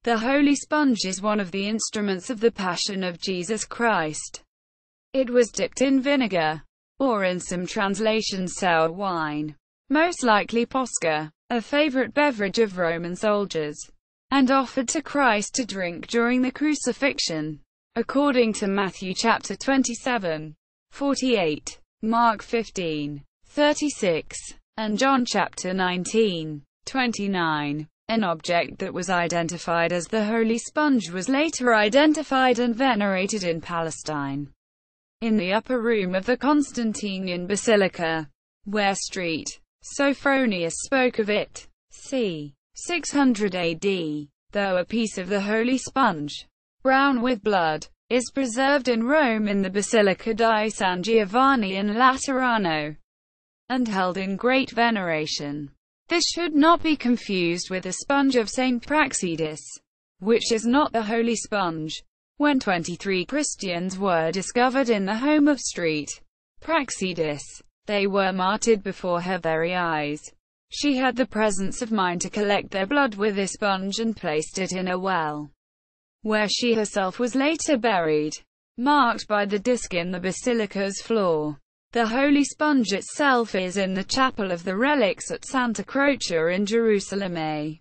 The holy sponge is one of the instruments of the Passion of Jesus Christ. It was dipped in vinegar, or in some translations sour wine, most likely posca, a favorite beverage of Roman soldiers, and offered to Christ to drink during the crucifixion, according to Matthew chapter 27:48, Mark 15:36, and John chapter 19:29. An object that was identified as the holy sponge was later identified and venerated in Palestine, in the upper room of the Constantinian Basilica, where St. Sophronius spoke of it, c. 600 AD, though a piece of the holy sponge, brown with blood, is preserved in Rome in the Basilica di San Giovanni in Laterano, and held in great veneration. This should not be confused with the sponge of Saint Praxedis, which is not the holy sponge. When 23 Christians were discovered in the home of St. Praxedis, they were martyred before her very eyes. She had the presence of mind to collect their blood with a sponge and placed it in a well, where she herself was later buried, marked by the disc in the basilica's floor. The holy sponge itself is in the chapel of the Relics at Santa Croce in Gerusalemme.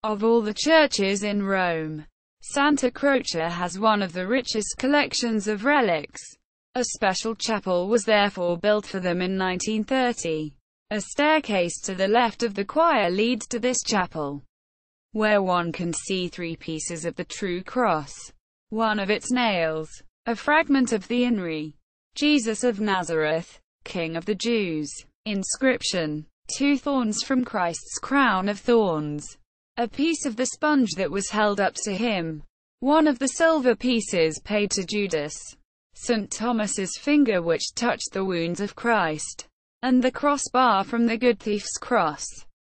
Of all the churches in Rome, Santa Croce has one of the richest collections of relics. A special chapel was therefore built for them in 1930. A staircase to the left of the choir leads to this chapel, where one can see 3 pieces of the true cross, one of its nails, a fragment of the Inri, Jesus of Nazareth, King of the Jews, inscription, 2 thorns from Christ's crown of thorns, a piece of the sponge that was held up to him, one of the silver pieces paid to Judas, St. Thomas's finger which touched the wounds of Christ, and the crossbar from the good thief's cross.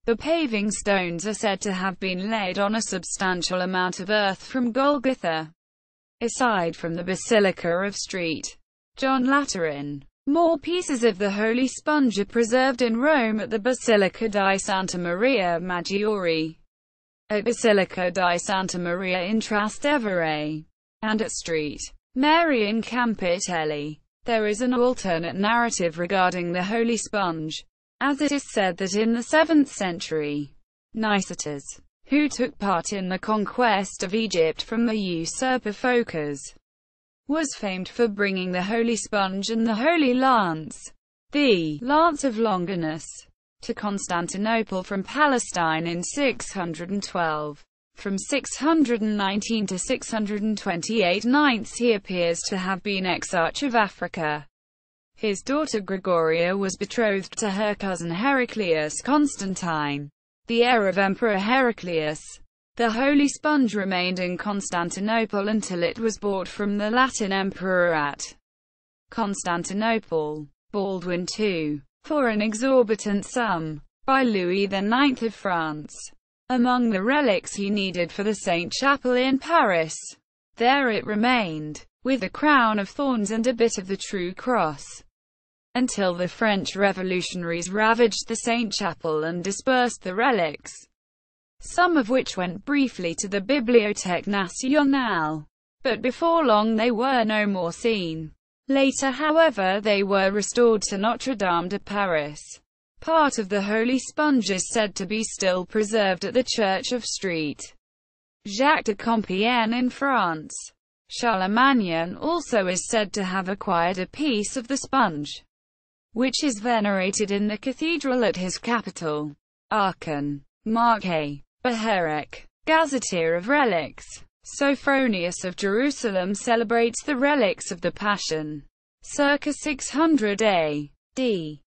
The paving stones are said to have been laid on a substantial amount of earth from Golgotha. Aside from the Basilica of St. John Lateran, more pieces of the holy sponge are preserved in Rome at the Basilica di Santa Maria Maggiore, at Basilica di Santa Maria in Trastevere, and at St. Mary in Campitelli. There is an alternate narrative regarding the holy sponge, as it is said that in the 7th century, Nicetas, who took part in the conquest of Egypt from the usurper Phocas, was famed for bringing the holy sponge and the holy lance, the lance of Longinus, to Constantinople from Palestine in 612. From 619 to 628 he appears to have been Exarch of Africa. His daughter Gregoria was betrothed to her cousin Heraclius Constantine, the heir of Emperor Heraclius. The holy sponge remained in Constantinople until it was bought from the Latin emperor at Constantinople, Baldwin II, for an exorbitant sum, by Louis IX of France. Among the relics he needed for the Saint Chapel in Paris. There it remained, with a crown of thorns and a bit of the true cross, until the French revolutionaries ravaged the Saint Chapel and dispersed the relics, some of which went briefly to the Bibliothèque Nationale, but before long they were no more seen. Later, however, they were restored to Notre Dame de Paris. Part of the holy sponge is said to be still preserved at the Church of St. Jacques de Compiègne in France. Charlemagne also is said to have acquired a piece of the sponge, which is venerated in the cathedral at his capital, Aachen. Mark A. Beherek, Gazetteer of Relics. Sophronius of Jerusalem celebrates the relics of the Passion, circa 600 A.D.